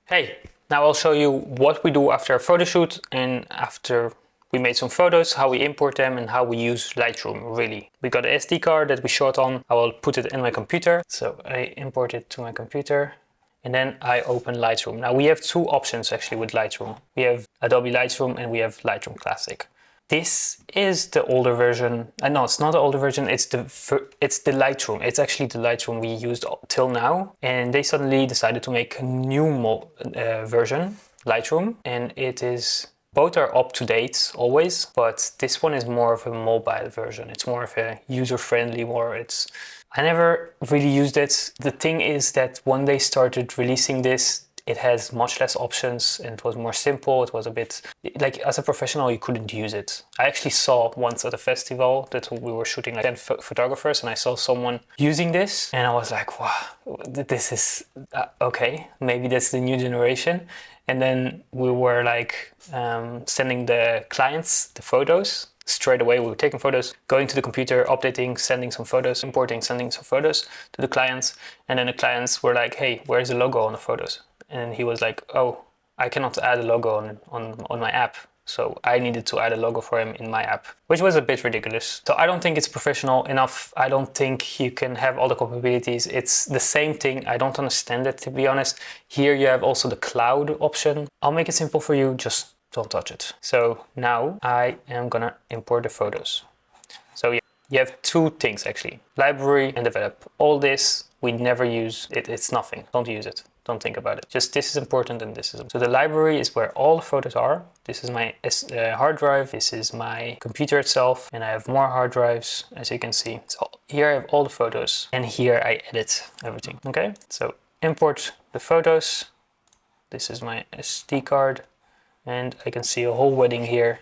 Hey, now I'll show you what we do after a photo shoot and after we made some photos, how we import them and how we use Lightroom really. We got an SD card that we shot on. I will put it in my computer. So I import it to my computer and then I open Lightroom. Now we have two options actually with Lightroom. We have Adobe Lightroom and we have Lightroom Classic. This is the older version. No, it's not the older version. It's the Lightroom. It's actually the Lightroom we used till now. And they suddenly decided to make a new version, Lightroom. And it is, both are up to date always, but this one is more of a mobile version. It's more of a user-friendly, I never really used it. The thing is that when they started releasing this, it has much less options and it was more simple. It was a bit like, as a professional, you couldn't use it. I actually saw once at a festival that we were shooting like 10 photographers and I saw someone using this and I was like, wow, this is okay. Maybe that's the new generation. And then we were like sending the clients the photos. Straight away, we were taking photos, going to the computer, updating, sending some photos, importing, sending some photos to the clients. And then the clients were like, hey, where's the logo on the photos? And he was like, oh, I cannot add a logo on my app. So I needed to add a logo for him in my app, which was a bit ridiculous. So I don't think it's professional enough. I don't think you can have all the capabilities. It's the same thing. I don't understand it, to be honest. Here you have also the cloud option. I'll make it simple for you. Just don't touch it. So now I am gonna import the photos. So yeah, you have two things actually, library and develop. All this, we never use it. It's nothing. Don't use it. Don't think about it. Just this is important and this is important. So the library is where all the photos are. This is my hard drive. This is my computer itself. And I have more hard drives, as you can see. So here I have all the photos and here I edit everything. Okay, so import the photos. This is my SD card and I can see a whole wedding here.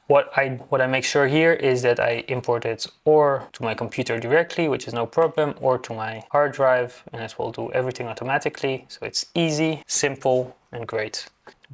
What I make sure here is that I import it or to my computer directly, which is no problem, or to my hard drive, and it will do everything automatically. So it's easy, simple, and great.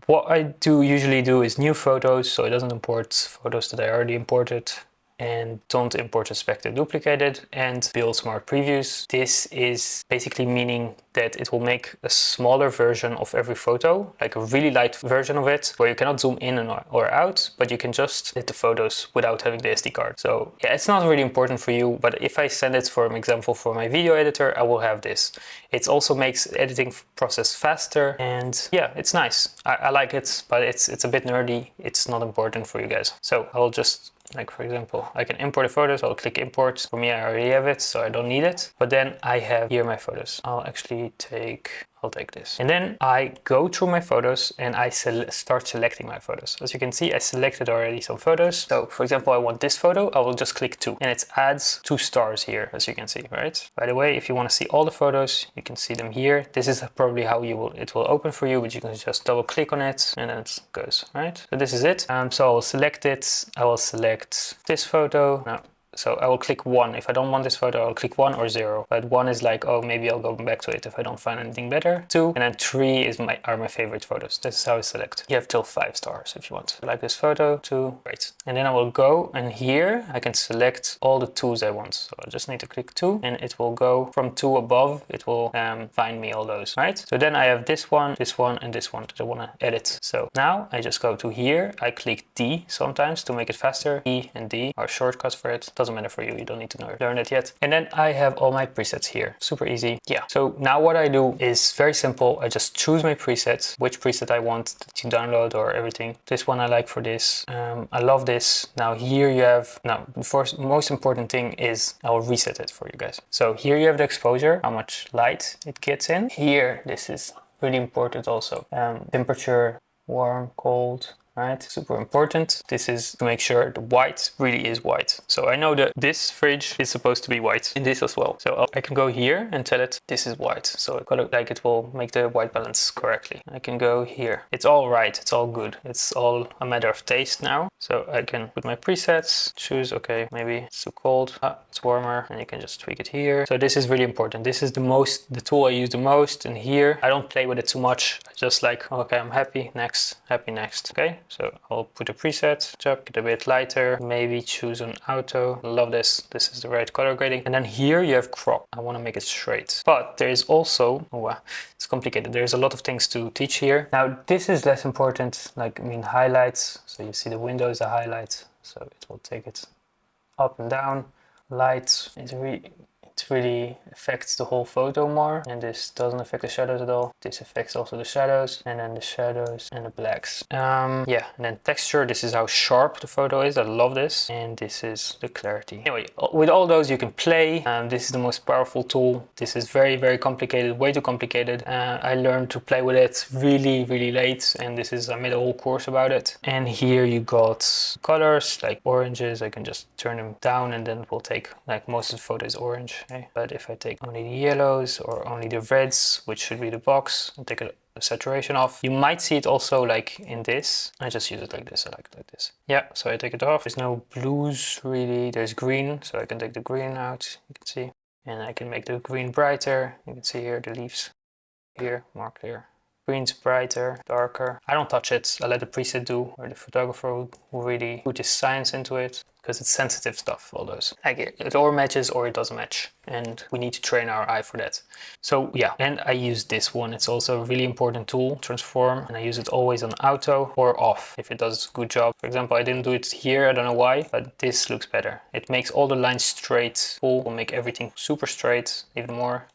What I usually do is new photos, so it doesn't import photos that I already imported, and don't import inspected duplicated, and build smart previews. This is basically meaning that it will make a smaller version of every photo, like a really light version of it, where you cannot zoom in or out, but you can just hit the photos without having the SD card. So yeah, it's not really important for you, but if I send it, for example, for my video editor, I will have this. It also makes the editing process faster, and yeah, it's nice. I like it, but it's a bit nerdy. It's not important for you guys. So I'll just, like for example, I can import the photos. I'll click import. For me, I already have it, so I don't need it. But then I have here my photos. I'll take this. And then I go through my photos and I start selecting my photos. As you can see, I selected already some photos. So for example, I want this photo, I will just click 2 and it adds 2 stars here, as you can see, right? By the way, if you want to see all the photos, you can see them here. This is probably how it will open for you, but you can just double click on it and then it goes, right? So this is it. So I will select it. I will select this photo. Now, so I will click 1. If I don't want this photo, I'll click 1 or 0. But 1 is like, oh, maybe I'll go back to it if I don't find anything better. 2 and then 3 are my favorite photos. This is how I select. You have till 5 stars if you want. Like this photo, 2, great. And then I will go and here I can select all the 2s I want. So I just need to click 2 and it will go from 2 above. It will find me all those, right? So then I have this one, and this one that I want to edit. So now I just go to here. I click D sometimes to make it faster. E and D are shortcuts for it. Doesn't matter for you, you don't need to learn it yet. And then I have all my presets here, super easy. Yeah, so now what I do is very simple. I just choose my presets, which preset I want to download or everything. This one I like for this. I love this. Now here you have, the most important thing is I'll reset it for you guys. So here you have the exposure, how much light it gets in. Here, this is really important also. Temperature, warm, cold, right? Super important. This is to make sure the white really is white. So I know that this fridge is supposed to be white in this as well. So I can go here and tell it this is white. So it will make the white balance correctly. I can go here. It's all right. It's all good. It's all a matter of taste now. So I can put my presets, choose, okay, maybe it's too cold. It's warmer, and you can just tweak it here. So this is really important. This is the tool I use the most. And here I don't play with it too much. I just like, okay, I'm happy, next, okay. So I'll put a preset, get a bit lighter, maybe choose an auto. Love this. This is the right color grading. And then here you have crop. I want to make it straight. But there is also, it's complicated. There's a lot of things to teach here. Now this is less important, like highlights. So you see the windows, the highlights. So it will take it up and down. Lights is really affects the whole photo more, and this doesn't affect the shadows at all. This affects also the shadows, and then the shadows and the blacks. Yeah, and then texture, this is how sharp the photo is. I love this. And this is the clarity. Anyway, with all those you can play. This is the most powerful tool. This is very complicated, way too complicated. I learned to play with it really late, and this is, I made a whole course about it. And here you got colors like oranges. I can just turn them down, and then it will take, like most of the photo is orange. Okay. But if I take only the yellows or only the reds, which should be the box, and take the saturation off, you might see it also like in this. I just use it like this. I like it like this. Yeah, so I take it off. There's no blues really. There's green, so I can take the green out, you can see. And I can make the green brighter. You can see here the leaves here, more clear. Green's brighter, darker. I don't touch it. I let the preset do, or the photographer will really put his science into it, because it's sensitive stuff, all those. Like it or matches or it doesn't match, and we need to train our eye for that. So yeah, and I use this one. It's also a really important tool, transform, and I use it always on auto or off if it does a good job. For example, I didn't do it here, I don't know why, but this looks better. It makes all the lines straight. Full will make everything super straight, even more.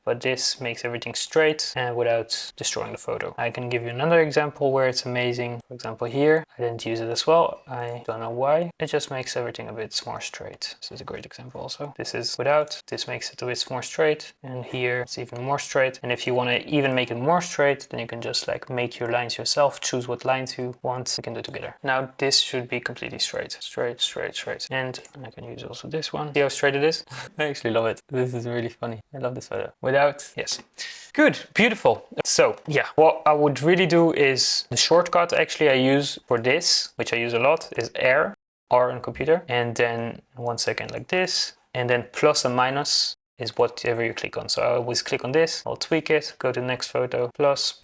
But this makes everything straight and without destroying the photo. I can give you another example where it's amazing. For example here, I didn't use it as well. I don't know why. It just makes everything a bit more straight. This is a great example also. This is without, this makes it a bit more straight. And here it's even more straight. And if you want to even make it more straight, then you can just like make your lines yourself, choose what lines you want, you can do it together. Now this should be completely straight. Straight. And I can use also this one. See how straight it is? I actually love it. This is really funny. I love this photo. Without, yes. Good, beautiful. So yeah, what I would really do is the shortcut actually I use for this, which I use a lot, is R on computer. And then 1 second like this, and then plus and minus is whatever you click on. So I always click on this, I'll tweak it, go to the next photo, plus,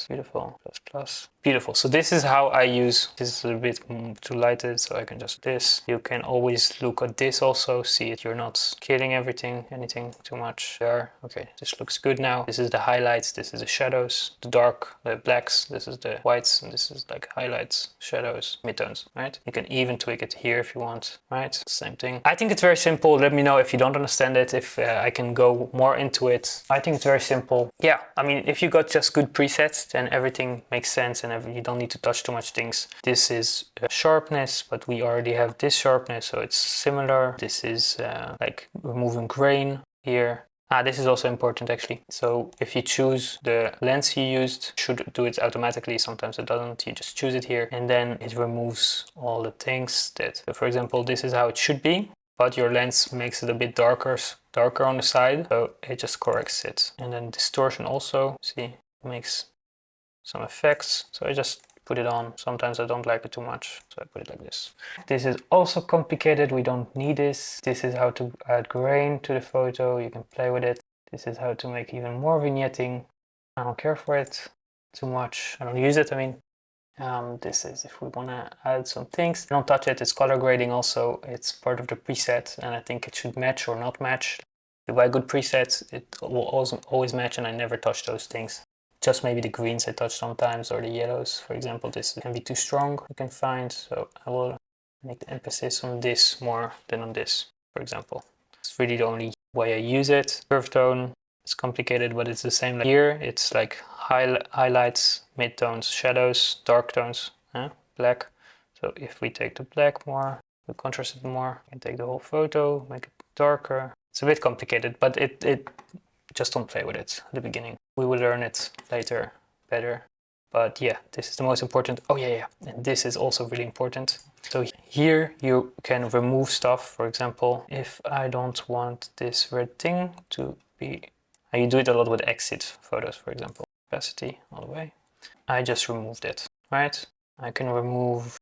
beautiful, plus. Beautiful. So this is how I use, this is a bit too lighted, so I can just this. You can always look at this also, see it, you're not killing anything too much there. Okay, this looks good now. This is the highlights, this is the shadows, the dark, the blacks, this is the whites, and this is like highlights, shadows, midtones, right? You can even tweak it here if you want, right? Same thing. I think it's very simple. Let me know if you don't understand it, if I can go more into it. I think it's very simple. Yeah, I mean, if you got just good presets, then everything makes sense and you don't need to touch too much things. This is sharpness, but we already have this sharpness, so it's similar. This is like removing grain here. This is also important actually. So if you choose the lens you used, it should do it automatically. Sometimes it doesn't. You just choose it here, and then it removes all the things that, for example, this is how it should be, but your lens makes it a bit darker on the side, so it just corrects it. And then distortion also, see, makes some effects, so I just put it on. Sometimes I don't like it too much, so I put it like this. This is also complicated, we don't need this. This is how to add grain to the photo, you can play with it. This is how to make even more vignetting. I don't care for it too much, I don't use it, I mean. This is if we want to add some things. Don't touch it, it's color grading also, it's part of the preset, and I think it should match or not match. If you buy good presets, it will always match, and I never touch those things. Just maybe the greens I touch sometimes, or the yellows, for example. This can be too strong, you can find, so I will make the emphasis on this more than on this, for example. It's really the only way I use it. Curve tone, it's complicated, but it's the same like here. It's like highlights, midtones, shadows, dark tones, black. So if we take the black more, we contrast it more, we can take the whole photo, make it darker. It's a bit complicated, but it just don't play with it at the beginning. We will learn it later better. But yeah, this is the most important. Oh yeah. And this is also really important. So here you can remove stuff. For example, if I don't want this red thing to be, you do it a lot with exit photos, for example. Opacity all the way. I just removed it, right? I can remove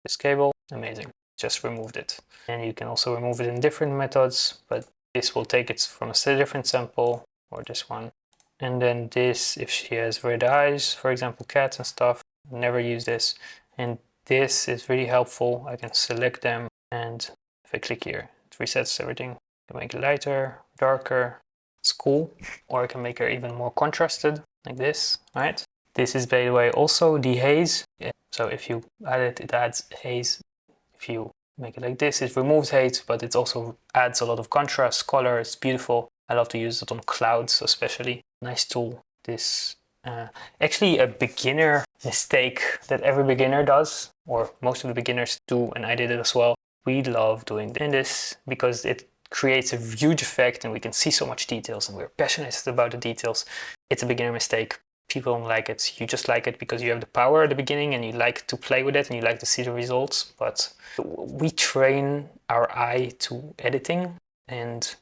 this cable. Amazing. Just removed it. And you can also remove it in different methods, but this will take it from a different sample, or this one. And then this, if she has red eyes, for example, cats and stuff, never use this. And this is really helpful. I can select them, and if I click here, it resets everything. I can make it lighter, darker. It's cool. Or I can make it even more contrasted, like this, right? This is, by the way, also the haze. So if you add it, it adds haze. If you make it like this, it removes haze, but it also adds a lot of contrast, color. It's beautiful. I love to use it on clouds, especially. Nice tool. This actually a beginner mistake that every beginner does, or most of the beginners do, and I did it as well. We love doing this because it creates a huge effect and we can see so much details and we're passionate about the details. It's a beginner mistake. People don't like it. You just like it because you have the power at the beginning and you like to play with it and you like to see the results. But we train our eye to editing, and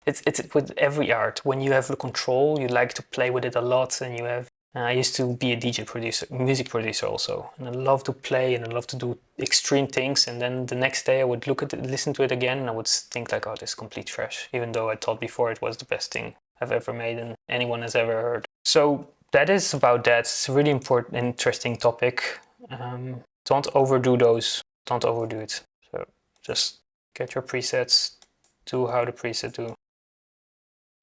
it's with every art. When you have the control, you like to play with it a lot, and you have. I used to be a DJ producer, music producer also, and I love to play and I love to do extreme things. And then the next day I would look at it, listen to it again, and I would think like, "Oh, this is complete trash," even though I thought before it was the best thing I've ever made and anyone has ever heard. So that is about that. It's a really important, interesting topic. Don't overdo those. Don't overdo it. So just get your presets, do how the preset do.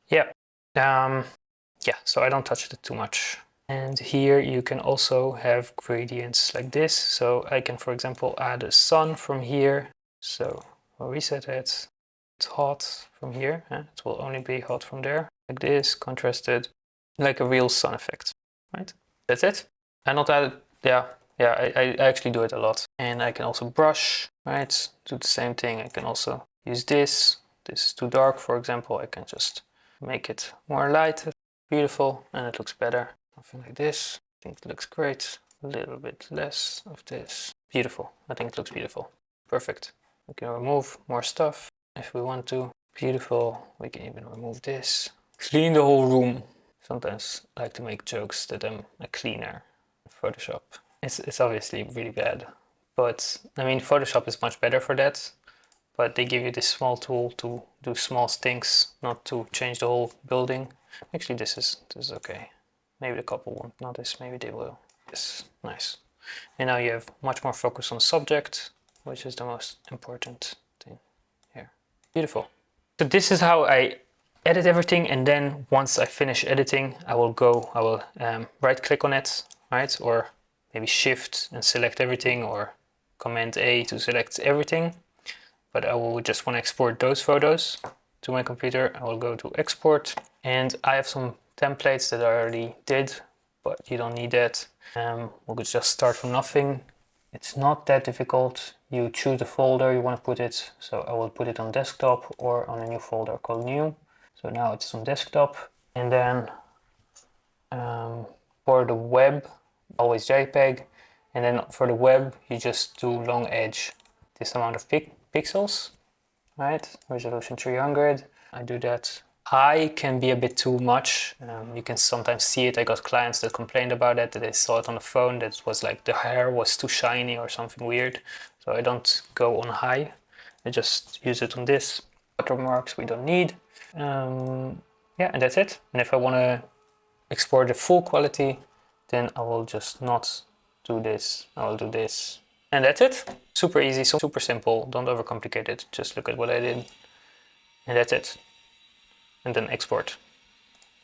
Yeah. Yeah, so I don't touch it too much. And here you can also have gradients like this. So I can, for example, add a sun from here. So I'll reset it. It's hot from here. It will only be hot from there. Like this, contrasted, like a real sun effect, right? That's it. I not add it. Yeah, I actually do it a lot. And I can also brush, right? Do the same thing. I can also use this. This is too dark, for example. I can just make it more light, beautiful, and it looks better. Something like this. I think it looks great. A little bit less of this. Beautiful. I think it looks beautiful. Perfect. We can remove more stuff if we want to. Beautiful. We can even remove this. Clean the whole room. Sometimes I like to make jokes that I'm a cleaner in Photoshop. It's obviously really bad, but I mean Photoshop is much better for that. But they give you this small tool to do small things, not to change the whole building. Actually, this is okay. Maybe the couple won't notice. Maybe they will. Yes, nice. And now you have much more focus on subject, which is the most important thing here. Beautiful. So this is how I edit everything, and then once I finish editing, I will right click on it, right? Or maybe shift and select everything, or Command A to select everything. But I will just want to export those photos to my computer. I will go to export, and I have some templates that I already did, but you don't need that. We'll just start from nothing. It's not that difficult. You choose the folder you want to put it. So I will put it on desktop or on a new folder called new. So now it's on desktop. And then for the web, always JPEG. And then for the web, you just do long edge, this amount of pixels, right? Resolution 300. I do that. High can be a bit too much. You can sometimes see it. I got clients that complained about it, that they saw it on the phone, that it was like the hair was too shiny or something weird. So I don't go on high. I just use it on this. Watermarks we don't need. Yeah, and that's it. And if I want to export the full quality, then I will just not do this. I will do this. And that's it. Super easy, super simple. Don't overcomplicate it. Just look at what I did. And that's it. And then export.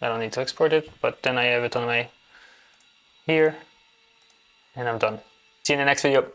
I don't need to export it, but then I have it on my here. And I'm done. See you in the next video.